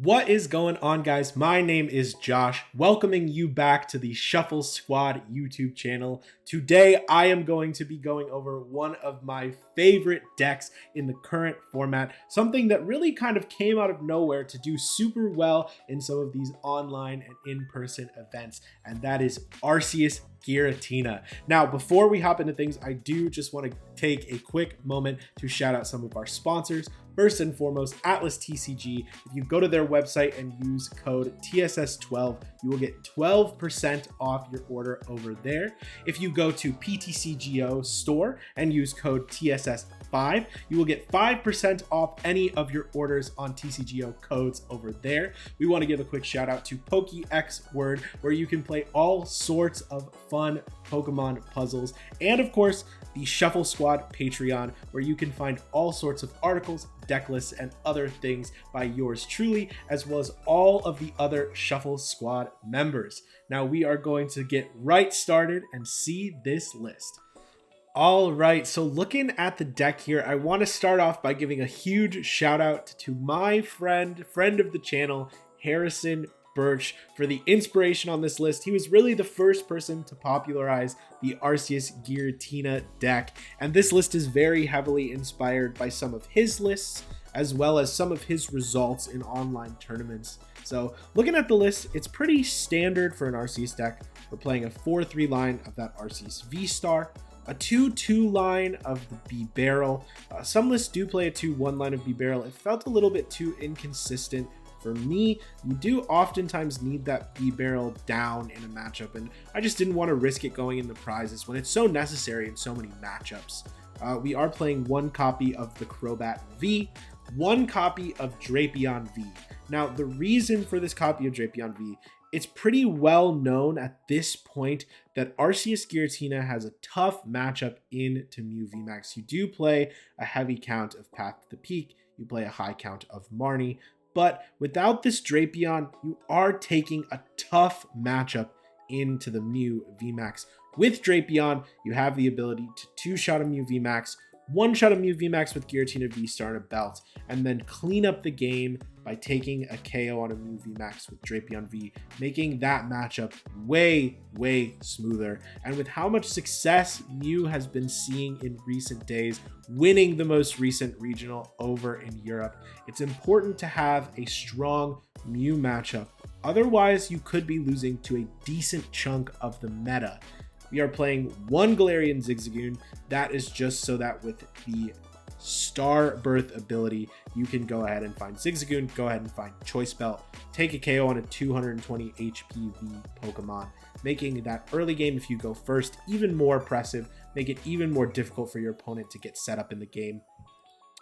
What is going on, guys? My name is Josh, welcoming you back to the Shuffle Squad YouTube channel. Today, I am going to be going over one of my favorite decks in the current format, something that really kind of came out of nowhere to do super well in some of these online and in-person events, and that is Arceus Giratina. Now, before we hop into things, I do just want to take a quick moment to shout out some of our sponsors. First and foremost, Atlas TCG. If you go to their website and use code TSS12, you will get 12% off your order over there. If you go to PTCGO store and use code TSS5, you will get 5% off any of your orders on TCGO Codes over there. We want to give a quick shout out to PokéX Word, where you can play all sorts of fun Pokemon puzzles, and of course the Shuffle Squad Patreon, where you can find all sorts of articles, deck lists, and other things by yours truly, as well as all of the other Shuffle Squad members. Now we are going to get right started and see this list. All right, so looking at the deck here, I want to start off by giving a huge shout out to my friend of the channel, Harrison Birch, for the inspiration on this list. He was really the first person to popularize the Arceus Giratina deck, and this list is very heavily inspired by some of his lists as well as some of his results in online tournaments. So looking at the list, it's pretty standard for an Arceus deck. We're playing a 4-3 line of that Arceus VSTAR, a 2-2 line of the Bibarel. Some lists do play a 2-1 line of Bibarel. It felt a little bit too inconsistent for me. You do oftentimes need that Bibarel down in a matchup, and I just didn't want to risk it going in the prizes when it's so necessary in so many matchups. We are playing one copy of the Crobat V, one copy of Drapion V. Now, the reason for this copy of Drapion V, it's pretty well known at this point that Arceus Giratina has a tough matchup into Mew VMAX. You do play a heavy count of Path to the Peak, you play a high count of Marnie, but without this Drapion, you are taking a tough matchup into the Mew VMAX. With Drapion, you have the ability to two-shot a Mew VMAX, one-shot a Mew VMAX with Giratina VSTAR and a belt, and then clean up the game by taking a KO on a Mew VMAX with Drapion V, making that matchup way smoother. And with how much success Mew has been seeing in recent days, winning the most recent regional over in Europe, it's important to have a strong Mew matchup. Otherwise, you could be losing to a decent chunk of the meta. We are playing one Galarian Zigzagoon. That is just so that with the Star Birth ability, you can go ahead and find Zigzagoon, go ahead and find Choice Belt, take a KO on a 220 HP V Pokemon, making that early game, if you go first, even more oppressive, make it even more difficult for your opponent to get set up in the game.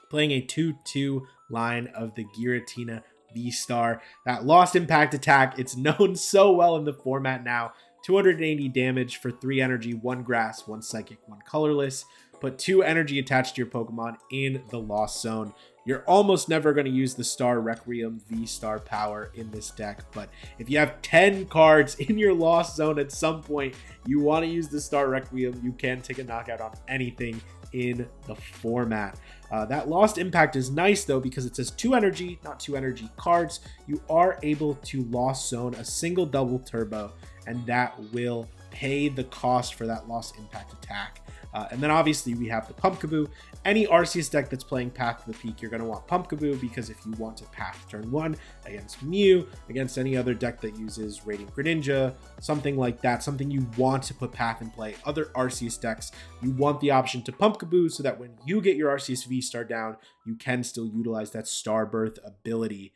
Playing a 2-2 line of the Giratina VSTAR, that lost impact attack, it's known so well in the format now. 280 damage for 3 energy, 1 grass, 1 psychic, 1 colorless. Put 2 energy attached to your Pokemon in the Lost Zone. You're almost never going to use the Star Requiem VSTAR power in this deck, but if you have 10 cards in your Lost Zone at some point, you want to use the Star Requiem, you can take a knockout on anything in the format. That lost impact is nice though, because it says 2 energy, not 2 energy cards. You are able to Lost Zone a single double turbo, and that will pay the cost for that lost impact attack. And then obviously we have the Pumpkaboo. Any Arceus deck that's playing Path to the Peak, you're going to want Pumpkaboo, because if you want to Path turn 1 against Mew, against any other deck that uses Radiant Greninja, something like that, something you want to put Path in play, other Arceus decks, you want the option to Pumpkaboo so that when you get your Arceus VSTAR down, you can still utilize that Star Birth ability.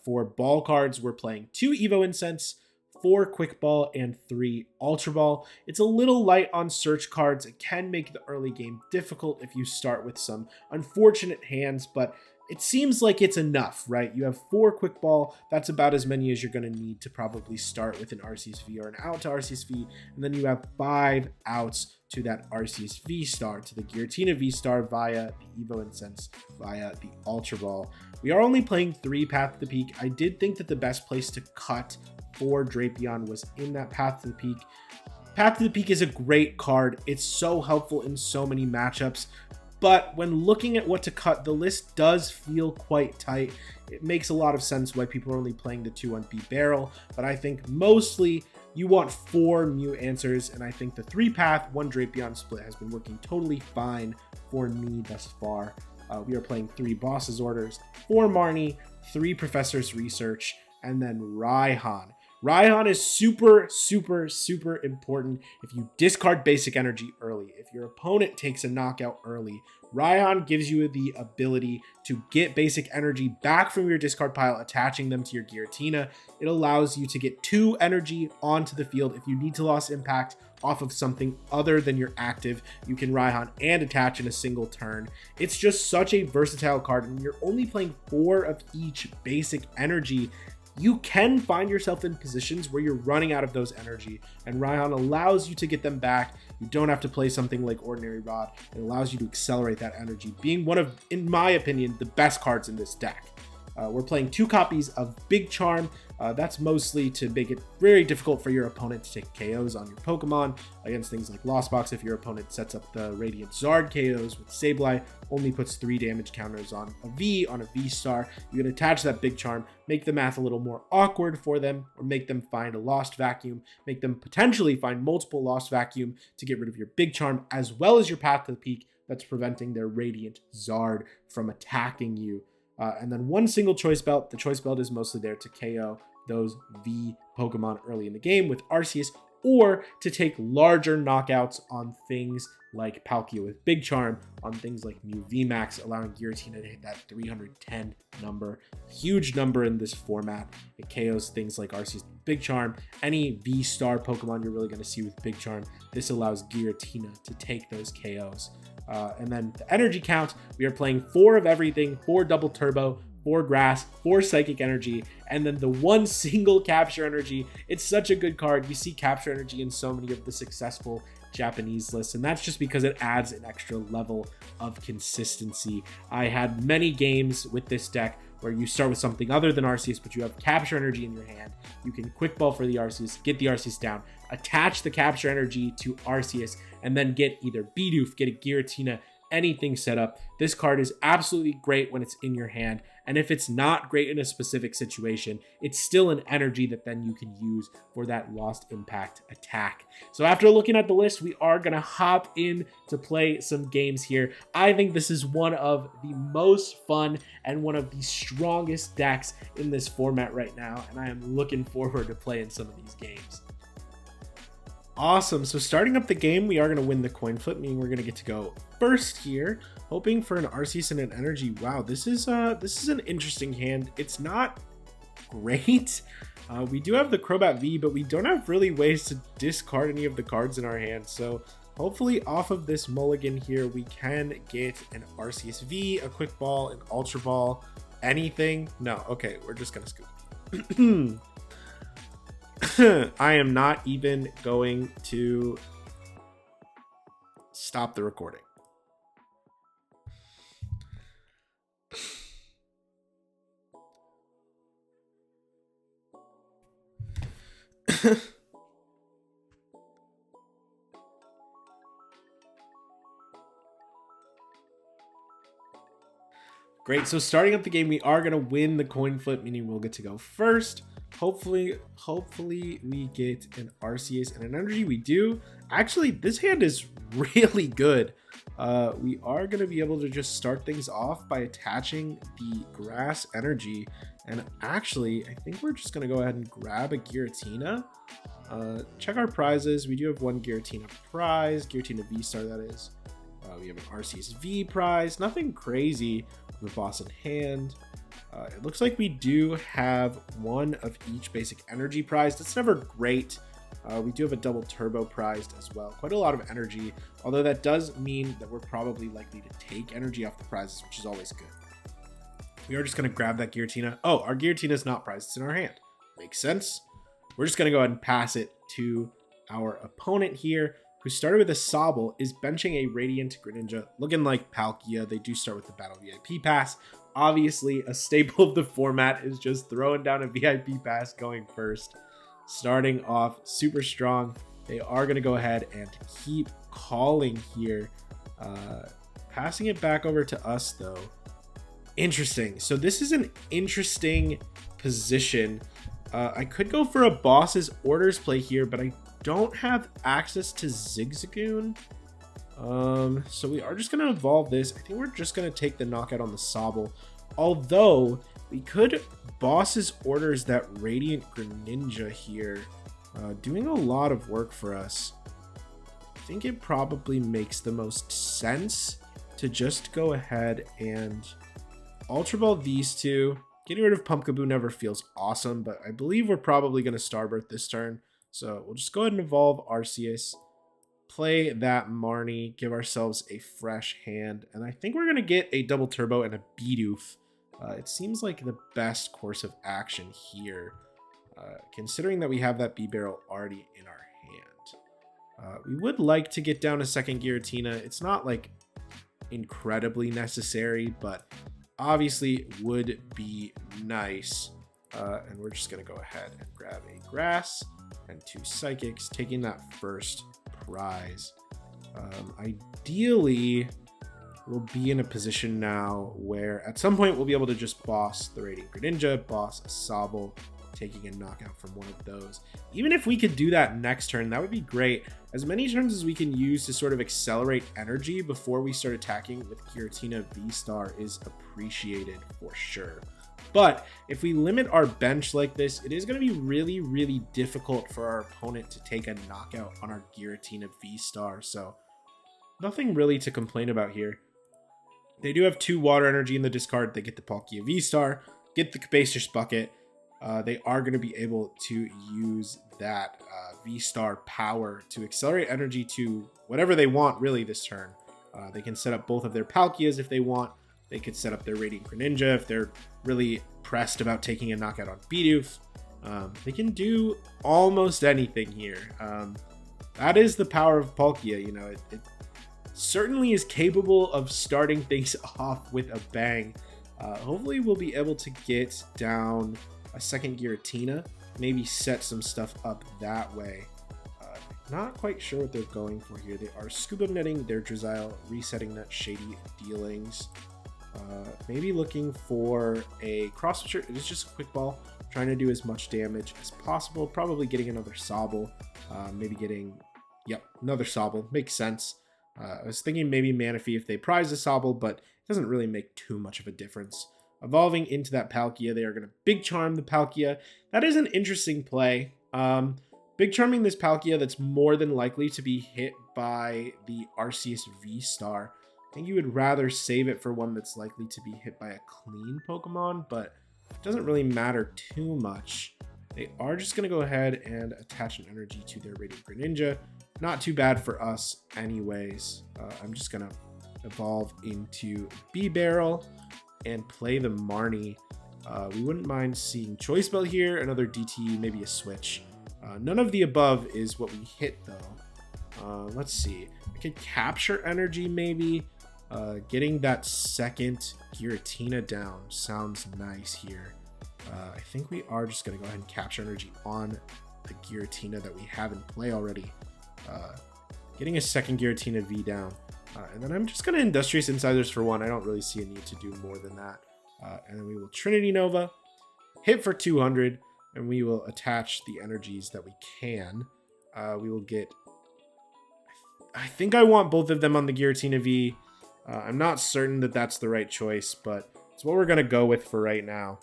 For ball cards, we're playing 2 Evo Incense, 4 Quick Ball, and 3 Ultra Ball. It's a little light on search cards. It can make the early game difficult if you start with some unfortunate hands, but it seems like it's enough, right? You have 4 Quick Ball. That's about as many as you're going to need to probably start with an Arceus V or an out to Arceus V, and then you have 5 outs to that Arceus VSTAR, to the Giratina VSTAR via the Evo Incense, via the Ultra Ball. We are only playing 3 Path to the Peak. I did think that the best place to cut for Drapion was in that Path to the Peak. Path to the Peak is a great card. It's so helpful in so many matchups. But when looking at what to cut, the list does feel quite tight. It makes a lot of sense why people are only playing the 2 on Bibarel, but I think mostly you want 4 Mew answers, and I think the 3-path, 1 Drapion split has been working totally fine for me thus far. We are playing 3 Bosses Orders, 4 Marnie, 3 Professor's Research, and then Raihan. Raihan is super, super, super important if you discard basic energy early. If your opponent takes a knockout early, Raihan gives you the ability to get basic energy back from your discard pile, attaching them to your Giratina. It allows you to get 2 energy onto the field. If you need to loss impact off of something other than your active, you can Raihan and attach in a single turn. It's just such a versatile card, and you're only playing 4 of each basic energy. You can find yourself in positions where you're running out of those energy, and Raihan allows you to get them back. You don't have to play something like Ordinary Rod. It allows you to accelerate that energy, being one of, in my opinion, the best cards in this deck. We're playing 2 copies of Big Charm. That's mostly to make it very difficult for your opponent to take KOs on your Pokemon against things like Lost Box. If your opponent sets up the Radiant Zard KOs with Sableye, only puts 3 damage counters on a V-Star. You can attach that Big Charm, make the math a little more awkward for them, or make them find a Lost Vacuum, make them potentially find multiple Lost Vacuum to get rid of your Big Charm, as well as your Path to the Peak that's preventing their Radiant Zard from attacking you. And then 1 single Choice Belt. The Choice Belt is mostly there to KO those V Pokemon early in the game with Arceus, or to take larger knockouts on things like Palkia with Big Charm, on things like Mew VMAX, allowing Giratina to hit that 310 number. Huge number in this format. It KOs things like Arceus with Big Charm. Any V-Star Pokemon you're really going to see with Big Charm, this allows Giratina to take those KOs. And then the energy count, we are playing 4 of everything, 4 double turbo, 4 grass, 4 psychic energy, and then the 1 single capture energy. It's such a good card. You see capture energy in so many of the successful Japanese lists, and that's just because it adds an extra level of consistency. I had many games with this deck where you start with something other than Arceus, but you have capture energy in your hand. You can quick ball for the Arceus, get the Arceus down, attach the capture energy to Arceus, and then get either Bidoof, get a Giratina, anything set up. This card is absolutely great when it's in your hand, and if it's not great in a specific situation, it's still an energy that then you can use for that lost impact attack. So after looking at the list, we are going to hop in to play some games here. I think this is one of the most fun and one of the strongest decks in this format right now, and I am looking forward to playing some of these games. Awesome. So starting up the game, we are going to win the coin flip, meaning we're going to get to go first here, hoping for an Arceus and an energy. Wow, this is an interesting hand. It's not great. We do have the Crobat V, but we don't have really ways to discard any of the cards in our hand. So hopefully off of this mulligan here, we can get an Arceus V, a Quick Ball, an Ultra Ball, anything. No, okay, we're just going to scoop. I am not even going to stop the recording. Great, so starting up the game, we are going to win the coin flip, meaning we'll get to go first. Hopefully we get an Arceus and an energy. We do. Actually, this hand is really good. We are going to be able to just start things off by attaching the grass energy. And actually, I think we're just going to go ahead and grab a Giratina. Check our prizes. We do have 1 Giratina prize, Giratina VSTAR that is. We have an Arceus V prize. Nothing crazy with a boss in hand. It looks like we do have 1 of each basic energy prize. That's never great. We do have a double turbo prized as well. Quite a lot of energy, although that does mean that we're probably likely to take energy off the prizes, which is always good. We are just going to grab that Giratina. Oh, our Giratina is not prized. It's in our hand. Makes sense. We're just going to go ahead and pass it to our opponent here, who started with a Sobble, is benching a Radiant Greninja, looking like Palkia. They do start with the Battle VIP pass. Obviously, a staple of the format is just throwing down a VIP pass going first. Starting off super strong. They are going to go ahead and keep calling here. Passing it back over to us, though. Interesting. So this is an interesting position. I could go for a boss's orders play here, but I don't have access to Zigzagoon. So we are just going to evolve this. I think we're just going to take the knockout on the Sobble. Although, we could boss's orders that Radiant Greninja here. Doing a lot of work for us. I think it probably makes the most sense to just go ahead and Ultra Ball these two. Getting rid of Pumpkaboo never feels awesome, but I believe we're probably going to Starbirth this turn. So we'll just go ahead and evolve Arceus, play that Marnie, give ourselves a fresh hand, and I think we're going to get a Double Turbo and a Bidoof. It seems like the best course of action here, considering that we have that Bibarel already in our hand. We would like to get down a second Giratina. It's not like incredibly necessary, but obviously would be nice. And we're just going to go ahead and grab a Grass and 2 Psychics, taking that first prize. Ideally, we'll be in a position now where at some point we'll be able to just boss the Radiant Greninja, boss a Sobble, taking a knockout from one of those. Even if we could do that next turn, that would be great. As many turns as we can use to sort of accelerate energy before we start attacking with Giratina VSTAR is appreciated for sure. But if we limit our bench like this, it is going to be really, really difficult for our opponent to take a knockout on our Giratina VSTAR. So nothing really to complain about here. They do have 2 water energy in the discard. They get the Palkia VSTAR, get the Capacious Bucket. They are going to be able to use that VSTAR power to accelerate energy to whatever they want really this turn. They can set up both of their Palkias if they want. They could set up their Radiant Greninja if they're really pressed about taking a knockout on Bidoof. They can do almost anything here. That is the power of Palkia. You know, it certainly is capable of starting things off with a bang. Hopefully we'll be able to get down a second Giratina, maybe set some stuff up that way. Not quite sure what they're going for here. They are scuba netting their Drizzile, resetting that Shady Dealings. Maybe looking for a cross switcher. It is just a quick ball, trying to do as much damage as possible. Probably getting another Sobble. Maybe getting, yep, another Sobble. Makes sense. I was thinking maybe Manaphy if they prize a Sobble, but it doesn't really make too much of a difference. Evolving into that Palkia, they are going to Big Charm the Palkia. That is an interesting play. Big Charming this Palkia that's more than likely to be hit by the Arceus VSTAR. I think you would rather save it for one that's likely to be hit by a clean Pokemon, but it doesn't really matter too much. They are just going to go ahead and attach an energy to their Radiant Greninja. Not too bad for us anyways. I'm just going to evolve into Bibarel and play the Marnie. We wouldn't mind seeing Choice Bell here, another DT, maybe a switch. None of the above is what we hit though. Let's see. I could capture energy maybe. Getting that second Giratina down sounds nice here. I think we are just going to go ahead and capture energy on the Giratina that we have in play already. Getting a second Giratina V down. And then I'm just going to Industrious Incisors for 1. I don't really see a need to do more than that. And then we will Trinity Nova, hit for 200, and we will attach the energies that we can. We will get... I think I want both of them on the Giratina V. I'm not certain that that's the right choice, but it's what we're going to go with for right now.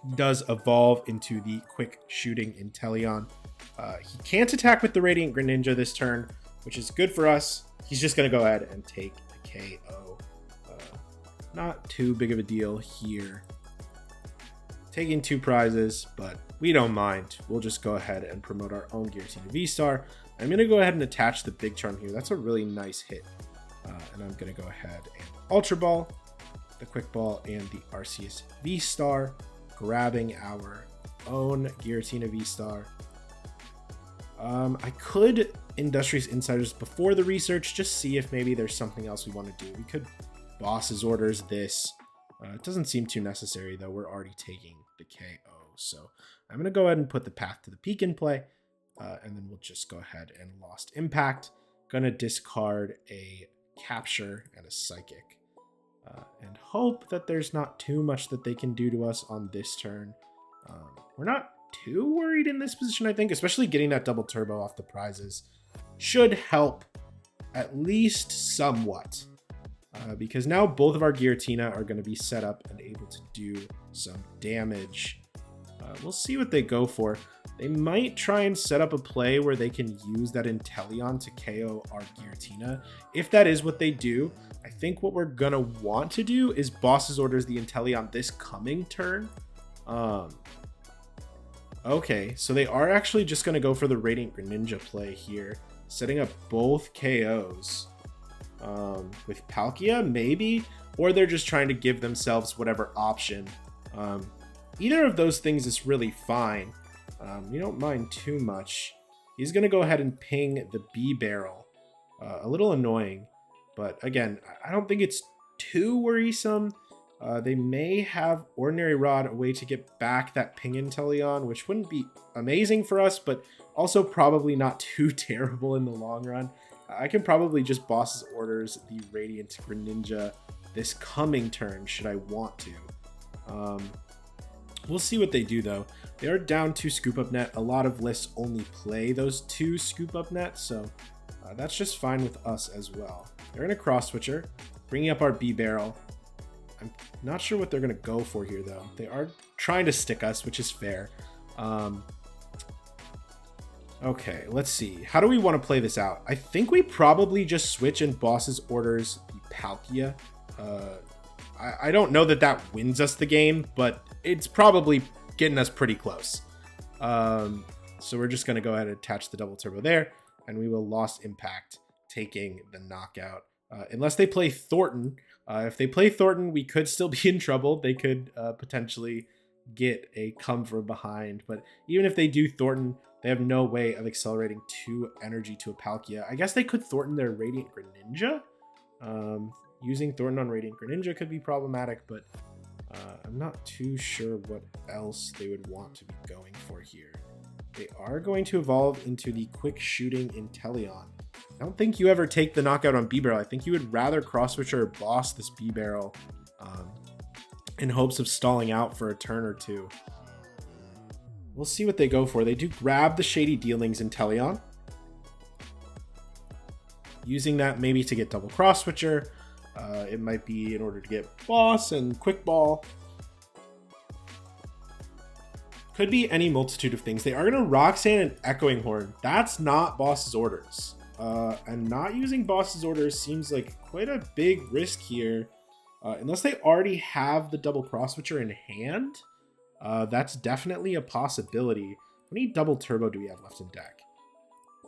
He does evolve into the Quick Shooting Inteleon. He can't attack with the Radiant Greninja this turn, which is good for us. He's just going to go ahead and take the KO. Not too big of a deal here. Taking 2 prizes, but we don't mind. We'll just go ahead and promote our own Giratina VSTAR. I'm going to go ahead and attach the Big Charm here. That's a really nice hit. And I'm going to go ahead and Ultra Ball, the Quick Ball, and the Arceus VSTAR, grabbing our own Giratina VSTAR. I could Industrious Insiders before the research, just see if maybe there's something else we want to do. We could Boss's Orders this. It doesn't seem too necessary, though. We're already taking the KO. So I'm going to go ahead and put the Path to the Peak in play. And then we'll just go ahead and Lost Impact. Going to discard a Capture, and a Psychic. And hope that there's not too much that they can do to us on this turn. We're not too worried in this position, I think, especially getting that double turbo off the prizes should help at least somewhat. Because now both of our Giratina are going to be set up and able to do some damage. We'll see what they go for. They might try and set up a play where they can use that Inteleon to KO our Giratina. If that is what they do, I think what we're going to want to do is Boss's Orders the Inteleon this coming turn. Okay, so they are actually just going to go for the Radiant Greninja play here, setting up both KOs. With Palkia, maybe, or they're just trying to give themselves whatever option. Either of those things is really fine. We don't mind too much. He's going to go ahead and ping the Bibarel. A little annoying, but again, I don't think it's too worrisome. They may have Ordinary Rod, a way to get back that ping Inteleon, which wouldn't be amazing for us, but also probably not too terrible in the long run. I can probably just Boss's Orders the Radiant Greninja this coming turn, should I want to. We'll see what they do, though. They are down 2 Scoop Up Net. A lot of lists only play those 2 Scoop Up Net, so that's just fine with us as well. They're in a Cross Switcher, bringing up our Bibarel. I'm not sure what they're going to go for here, though. They are trying to stick us, which is fair. Okay, let's see. How do we want to play this out? I think we probably just switch and Boss's Orders the Palkia. I don't know that that wins us the game, but it's probably getting us pretty close. So we're just going to go ahead and attach the double turbo there, and we will Lost Impact, taking the knockout. Unless they play Thornton. If they play Thornton, we could still be in trouble. They could potentially get a come from behind. But even if they do Thornton, they have no way of accelerating 2 energy to a Palkia. I guess they could Thornton their Radiant Greninja. Using Thornton on Radiant Greninja could be problematic, but I'm not too sure what else they would want to be going for here. They are going to evolve into the Quick Shooting Inteleon. I don't think you ever take the knockout on Bibarel. I think you would rather Cross Switcher or Boss this Bibarel in hopes of stalling out for a turn or two. We'll see what they go for. They do grab the Shady Dealings Inteleon, using that maybe to get double Cross Switcher. It might be in order to get Boss and Quick Ball. Could be any multitude of things. They are going to Roxanne and Echoing Horn. That's not Boss's Orders. And not using Boss's Orders seems like quite a big risk here. Unless they already have the double Cross Switcher in hand. That's definitely a possibility. How many double turbo do we have left in deck?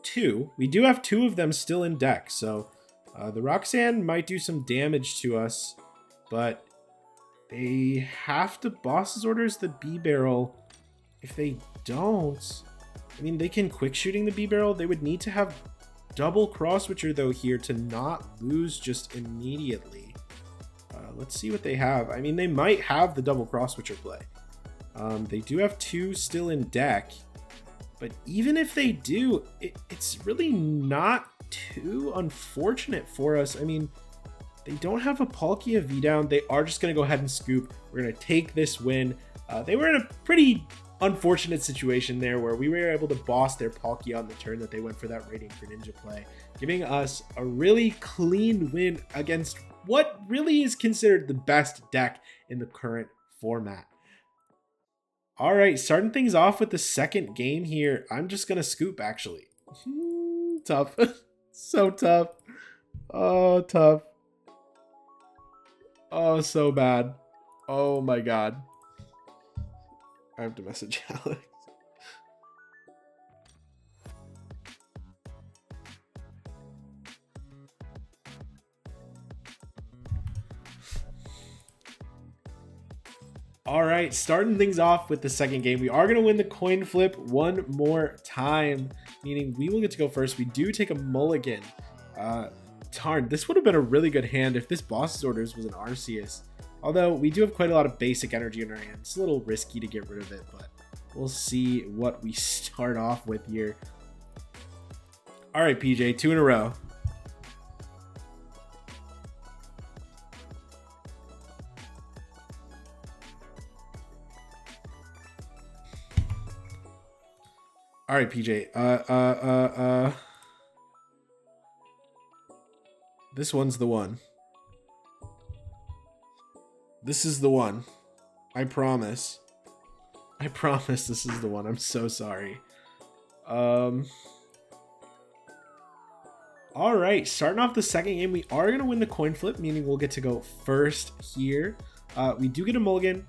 2. We do have 2 of them still in deck, so the Roxanne might do some damage to us, but they have to Boss's Orders the Bibarel. If they don't, I mean, they can Quick Shooting the Bibarel. They would need to have double Cross Switcher, though, here to not lose just immediately. Let's see what they have. I mean, they might have the double Cross Switcher play. They do have 2 still in deck, but even if they do, it's really not too unfortunate for us. I mean, they don't have a Palkia V down. They are just going to go ahead and scoop. We're going to take this win. They were in a pretty unfortunate situation there where we were able to boss their Palkia on the turn that they went for that Radiant Greninja play, giving us a really clean win against what really is considered the best deck in the current format. All right, starting things off with the second game here. I'm just going to scoop, actually. Tough. So tough. Oh, tough. Oh, so bad. Oh, my God. I have to message Alex. All right, starting things off with the second game. We are going to win the coin flip one more time, meaning we will get to go first. We do take a mulligan. Darn, this would have been a really good hand if this Boss's Orders was an Arceus. Although we do have quite a lot of basic energy in our hand. It's a little risky to get rid of it, but we'll see what we start off with here. All right, PJ, 2 in a row. All right, PJ. This one's the one. This is the one. I promise. I promise this is the one. I'm so sorry. All right, starting off the second game, we are gonna win the coin flip, meaning we'll get to go first here. We do get a mulligan,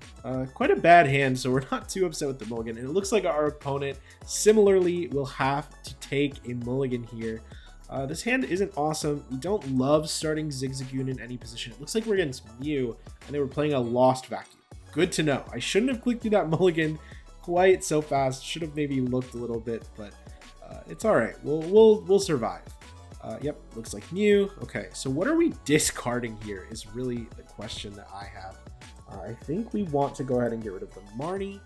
quite a bad hand, so we're not too upset with the mulligan. And it looks like our opponent similarly will have to take a mulligan here. This hand isn't awesome. We don't love starting Zigzagoon in any position. It looks like we're against Mew, and they were playing a Lost Vacuum. Good to know. I shouldn't have clicked through that mulligan quite so fast. Should have maybe looked a little bit, but it's all right. We'll survive. Yep, looks like Mew. Okay, so what are we discarding here is really the question that I have. I think we want to go ahead and get rid of the Marnie.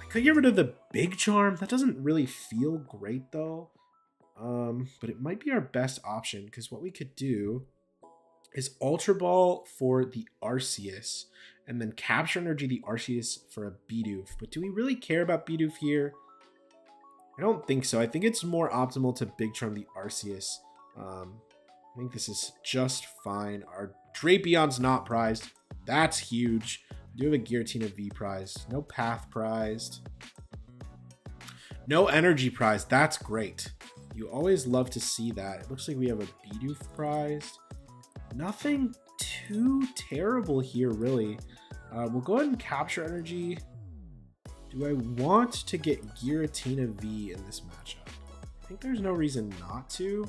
I could get rid of the Big Charm. That doesn't really feel great though. But it might be our best option because what we could do is Ultra Ball for the Arceus and then Capture Energy the Arceus for a Bidoof. But do we really care about Bidoof here? I don't think so. I think it's more optimal to Big Charm the Arceus. I think this is just fine. Our Drapion's not prized. That's huge. We do have a Giratina V prized. No Path prized. No Energy prized. That's great. You always love to see that. It looks like we have a Bidoof prized. Nothing too terrible here, really. We'll go ahead and Capture Energy. Do I want to get Giratina V in this matchup? I think there's no reason not to.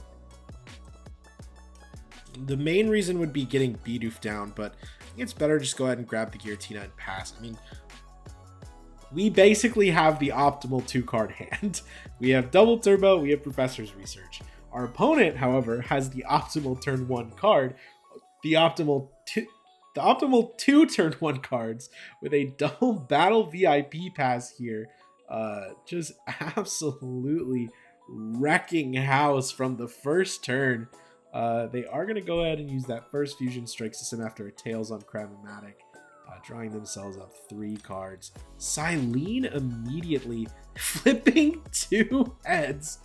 The main reason would be getting Bidoof down, but I think it's better just go ahead and grab the Giratina and pass. I mean, we basically have the optimal 2-card hand. We have Double Turbo, we have Professor's Research. Our opponent, however, has the optimal turn 1 card, the optimal 2 turn 1 cards with a double battle VIP pass here. Just absolutely wrecking house from the first turn. They are going to go ahead and use that first Fusion Strike system after a Tails on Crabomatic, drawing themselves up 3 cards. Silene immediately flipping 2 heads.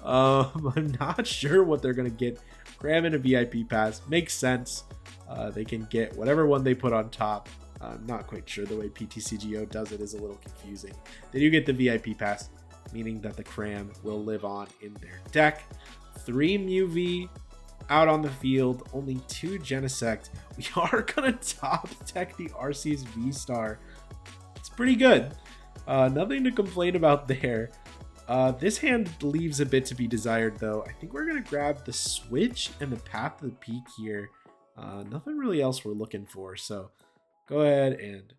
I'm not sure what they're going to get. Cram in a VIP pass. Makes sense. They can get whatever one they put on top. I'm not quite sure. The way PTCGO does it is a little confusing. They do get the VIP pass, meaning that the Cram will live on in their deck. 3 Mew V out on the field, only 2 Genesect. We are gonna top deck the Arceus VSTAR. It's pretty good. Nothing to complain about there. This hand leaves a bit to be desired though. I think we're gonna grab the Switch and the Path to the Peak here. Nothing really else we're looking for, so go ahead and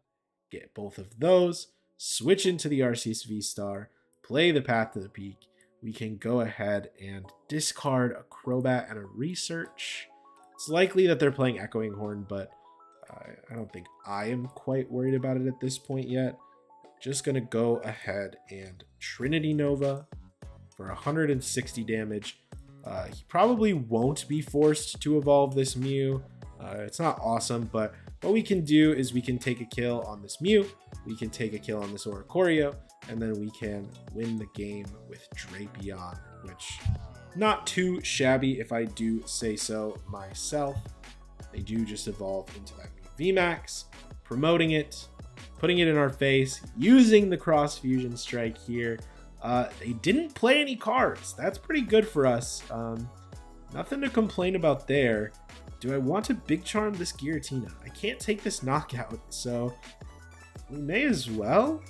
get both of those. Switch into the Arceus VSTAR, play the Path to the Peak. We can go ahead and discard a Crobat and a Research. It's likely that they're playing Echoing Horn, but I don't think I am quite worried about it at this point yet. Just going to go ahead and Trinity Nova for 160 damage. He probably won't be forced to evolve this Mew. It's not awesome, but what we can do is we can take a kill on this Mew, we can take a kill on this Oricorio, and then we can win the game with Drapion, which not too shabby if I do say so myself. They do just evolve into that new VMAX, promoting it, putting it in our face, using the Cross Fusion Strike here. They didn't play any cards. That's pretty good for us. Nothing to complain about there. Do I want to Big Charm this Giratina? I can't take this knockout, so we may as well.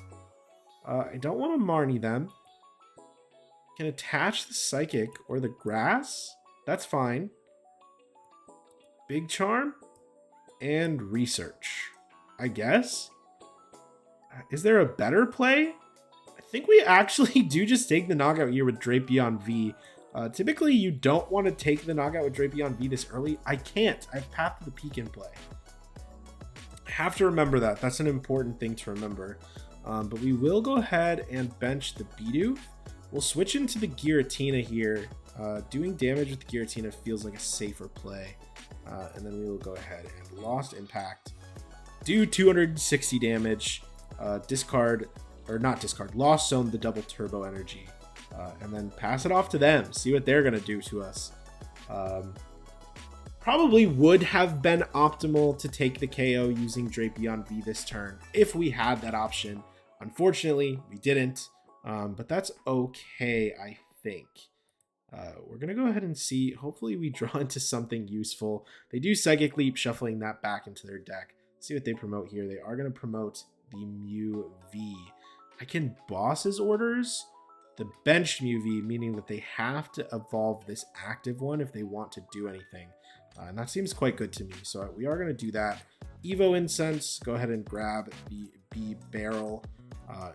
I don't want to Marnie them. Can attach the Psychic or the Grass. That's fine. Big Charm and Research, I guess. Is there a better play? I think we actually do just take the knockout here with Drapion V. Typically, you don't want to take the knockout with Drapion V this early. I can't. I have Path to the Peak in play. I have to remember that. That's an important thing to remember. But we will go ahead and bench the Bidoof. We'll switch into the Giratina here. Doing damage with the Giratina feels like a safer play. And then we will go ahead and Lost Impact. Do 260 damage. Discard, or not discard, Lost Zone the double Turbo Energy. and then pass it off to them. See what they're going to do to us. Probably would have been optimal to take the KO using Drapion V this turn if we had that option. Unfortunately, we didn't, but that's okay, I think. We're going to go ahead and see. Hopefully we draw into something useful. They do Psychic Leap, shuffling that back into their deck. See what they promote here. They are going to promote the Mew V. I can boss his orders. The benched Mew V, meaning that they have to evolve this active one if they want to do anything. And that seems quite good to me. So we are going to do that. Evo Incense, go ahead and grab the Bibarel.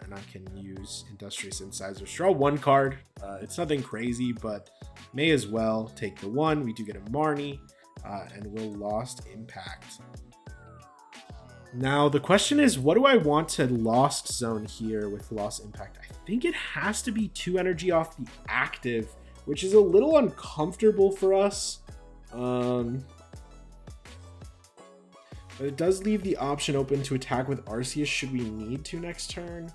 And I can use Industrious Incisors. Draw one card. It's nothing crazy, but may as well take the one. We do get a Marnie, and we'll Lost Impact. Now, the question is, what do I want to Lost Zone here with Lost Impact? I think it has to be 2 energy off the active, which is a little uncomfortable for us. But it does leave the option open to attack with Arceus should we need to next turn.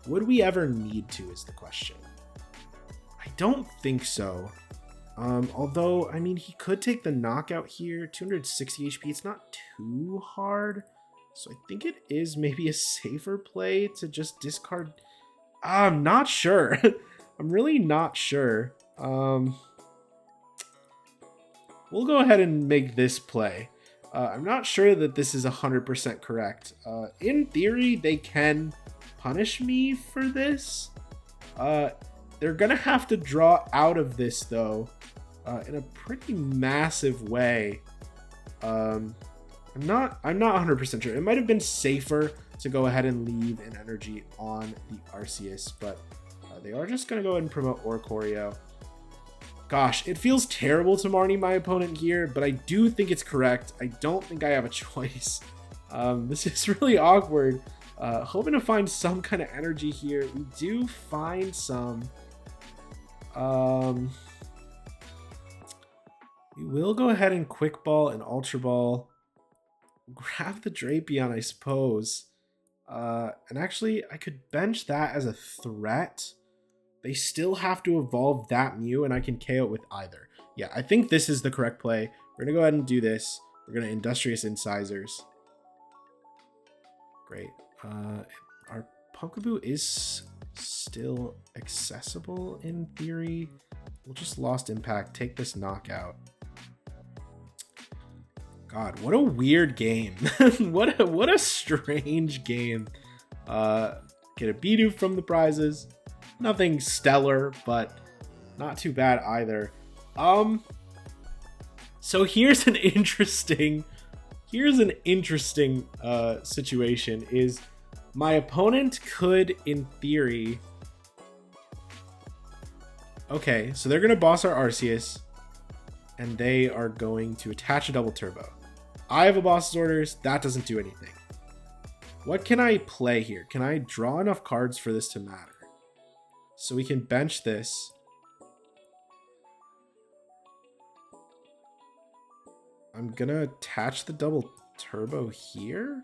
Would we ever need to is the question. I don't think so. Although, I mean, he could take the knockout here. 260 HP, it's not too hard. So I think it is maybe a safer play to just discard. I'm not sure. I'm really not sure. We'll go ahead and make this play. I'm not sure that this is 100% correct. In theory, they can punish me for this. They're gonna have to draw out of this though, in a pretty massive way. I'm not 100% sure. It might have been safer to go ahead and leave an energy on the Arceus, but they are just gonna go ahead and promote Oricorio. Gosh, it feels terrible to Marnie my opponent here, but I do think it's correct. I don't think I have a choice. This is really awkward. Hoping to find some kind of energy here. We do find some. We will go ahead and Quick Ball and Ultra Ball. Grab the Drapion, I suppose. And actually, I could bench that as a threat. They still have to evolve that Mew, and I can KO it with either. Yeah, I think this is the correct play. We're going to go ahead and do this. We're going to Industrious Incisors. Great. Our Pumpkaboo is still accessible in theory. We'll just Lost Impact, take this knockout. God, what a weird game. what a strange game. Get a Bidoof from the prizes. Nothing stellar, but not too bad either. So here's an interesting situation is my opponent could, in theory, okay, so they're going to boss our Arceus, and they are going to attach a double turbo. I have a boss's orders. That doesn't do anything. What can I play here? Can I draw enough cards for this to matter? So we can bench this. I'm going to attach the double turbo here.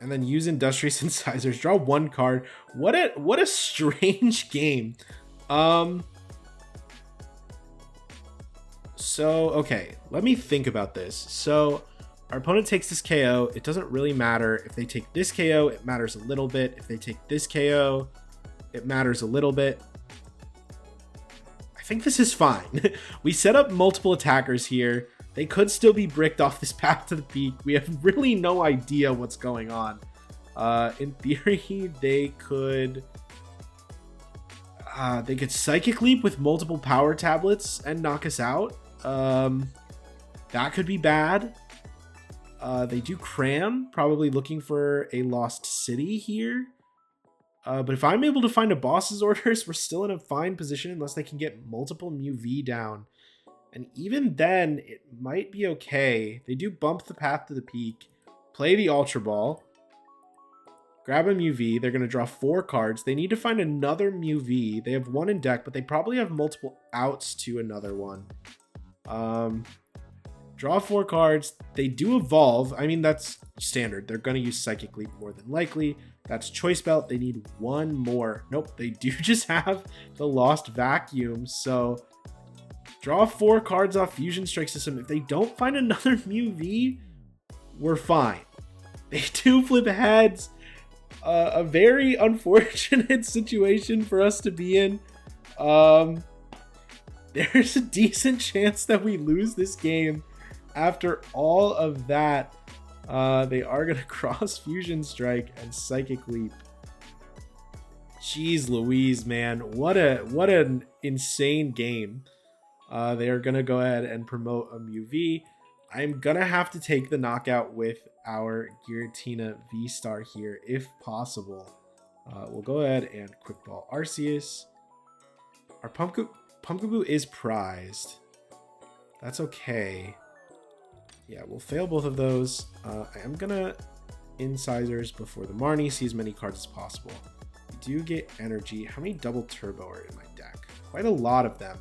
And then use Industrious Incisors. Draw one card. What a strange game. So, okay, let me think about this. So, our opponent takes this KO. It doesn't really matter. If they take this KO, it matters a little bit. If they take this KO, it matters a little bit. I think this is fine. We set up multiple attackers here. They could still be bricked off this path to the peak. We have really no idea what's going on. In theory, they could Psychic Leap with multiple power tablets and knock us out. That could be bad. They do Cram, probably looking for a lost city here. But if I'm able to find a boss's orders, we're still in a fine position unless they can get multiple Mew V down. And even then, it might be okay. They do bump the path to the peak, play the Ultra Ball, grab a Mew V. They're going to draw 4 cards. They need to find another Mew V. They have 1 in deck, but they probably have multiple outs to another one. Draw 4 cards. They do evolve. I mean, that's standard. They're going to use Psychic Leap more than likely. That's Choice Belt. They need one more. Nope, they do just have the Lost Vacuum. So draw 4 cards off Fusion Strike System. If they don't find another Mew V, we're fine. They do flip heads. A very unfortunate situation for us to be in. There's a decent chance that we lose this game. After all of that, they are going to cross Fusion Strike and Psychic Leap. Jeez Louise, man. What an insane game. They are going to go ahead and promote a Mew V. I'm going to have to take the knockout with our Giratina VSTAR here, if possible. We'll go ahead and Quick Ball Arceus. Our Pumpkaboo is prized. That's okay. Yeah, we'll fail both of those. I am gonna Incisors before the Marnie, see as many cards as possible. We do get energy. How many double turbo are in my deck? Quite a lot of them.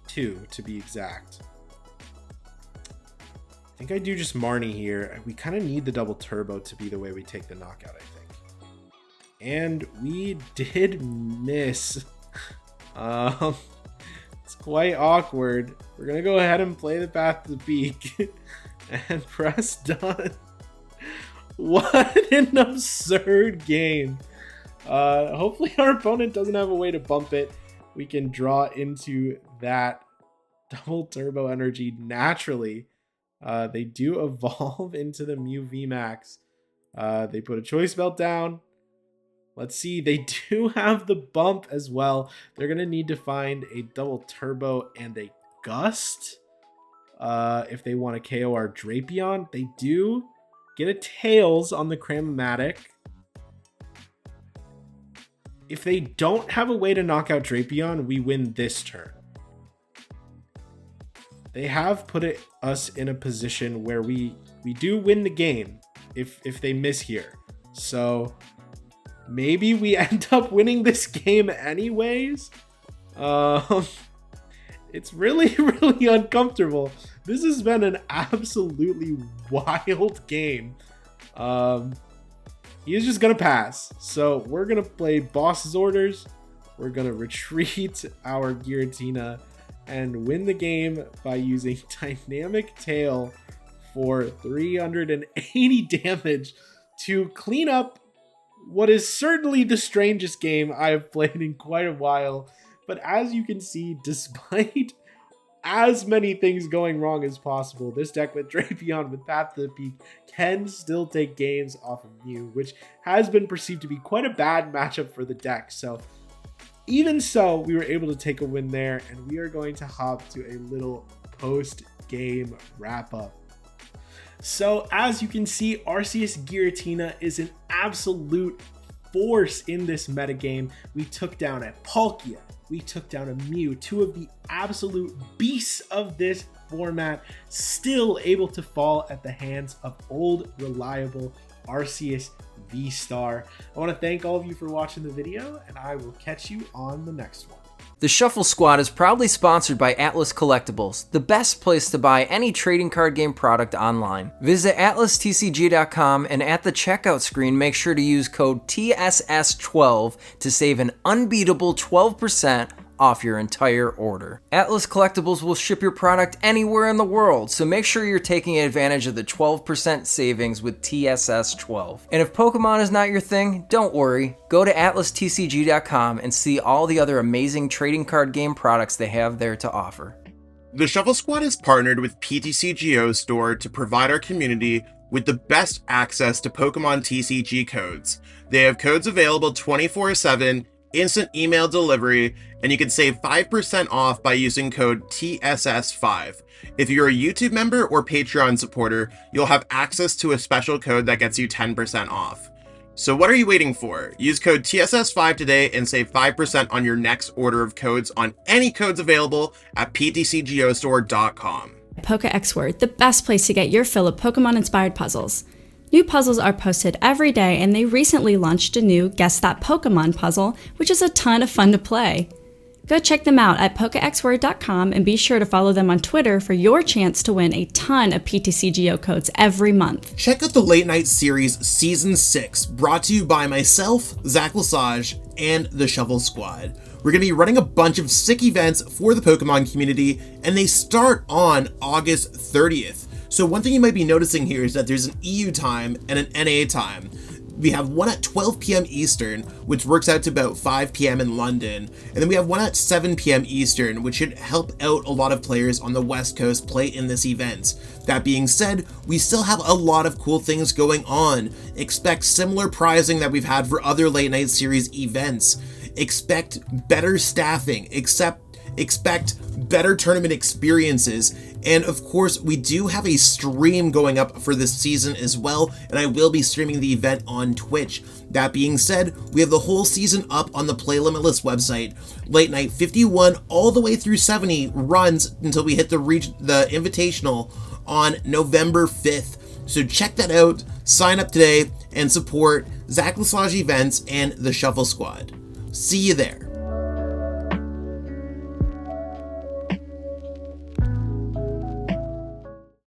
2 to be exact. I think I do just Marnie here. We kind of need the double turbo to be the way we take the knockout, I think. And we did miss. It's quite awkward. We're gonna go ahead and play the Path to the Peak and press done. What an absurd game. Hopefully our opponent doesn't have a way to bump it. We can draw into that double turbo energy naturally. They do evolve into the Mew VMAX. They put a Choice Belt down. Let's see, they do have the bump as well. They're going to need to find a double turbo and a gust. If they want to KO our Drapion, they do get a Tails on the Cram-O-Matic. If they don't have a way to knock out Drapion, we win this turn. They have put us in a position where we do win the game if they miss here. So maybe we end up winning this game anyways. It's really, really uncomfortable. This has been an absolutely wild game. He is just going to pass. So we're going to play Boss's Orders. We're going to retreat our Giratina and win the game by using Dynamic Tail for 380 damage to clean up what is certainly the strangest game I have played in quite a while. But as you can see, despite as many things going wrong as possible, this deck with Drapion with Path to the Peak can still take games off of Mew, which has been perceived to be quite a bad matchup for the deck. So even so, we were able to take a win there, and we are going to hop to a little post-game wrap-up. So as you can see, Arceus Giratina is an absolute force in this metagame. We took down a Palkia, we took down a Mew, 2 of the absolute beasts of this format, still able to fall at the hands of old, reliable Arceus VSTAR. I want to thank all of you for watching the video, and I will catch you on the next one. The Shuffle Squad is proudly sponsored by Atlas Collectibles, the best place to buy any trading card game product online. Visit atlastcg.com and at the checkout screen, make sure to use code TSS12 to save an unbeatable 12% off your entire order. Atlas Collectibles will ship your product anywhere in the world, so make sure you're taking advantage of the 12% savings with TSS12. And if Pokemon is not your thing, don't worry. Go to atlastcg.com and see all the other amazing trading card game products they have there to offer. The Shuffle Squad is partnered with PTCGO Store to provide our community with the best access to Pokemon TCG codes. They have codes available 24/7, instant email delivery, and you can save 5% off by using code TSS5. If you're a YouTube member or Patreon supporter, you'll have access to a special code that gets you 10% off. So what are you waiting for? Use code TSS5 today and save 5% on your next order of codes on any codes available at PTCGOstore.com. Pokex Word, the best place to get your fill of Pokemon-inspired puzzles. New puzzles are posted every day, and they recently launched a new Guess That Pokemon puzzle, which is a ton of fun to play. Go check them out at PokeXWord.com and be sure to follow them on Twitter for your chance to win a ton of PTCGO codes every month. Check out the Late Night Series Season 6, brought to you by myself, Zach Lesage, and the Shuffle Squad. We're going to be running a bunch of sick events for the Pokemon community, and they start on August 30th. So one thing you might be noticing here is that there's an EU time and an NA time. We have one at 12 p.m. Eastern, which works out to about 5 p.m. in London, and then we have one at 7 p.m. Eastern, which should help out a lot of players on the West Coast play in this event. That being said, we still have a lot of cool things going on. Expect similar prizing that we've had for other Late Night Series events. Expect better staffing, expect better tournament experiences, and of course we do have a stream going up for this season as well, and I will be streaming the event on Twitch. That being said, we have the whole season up on the Play Limitless website. Late Night 51 all the way through 70 runs until we hit the Invitational on November 5th. So check that out, sign up today, and support Zach Lesage Events and the Shuffle Squad. See you there.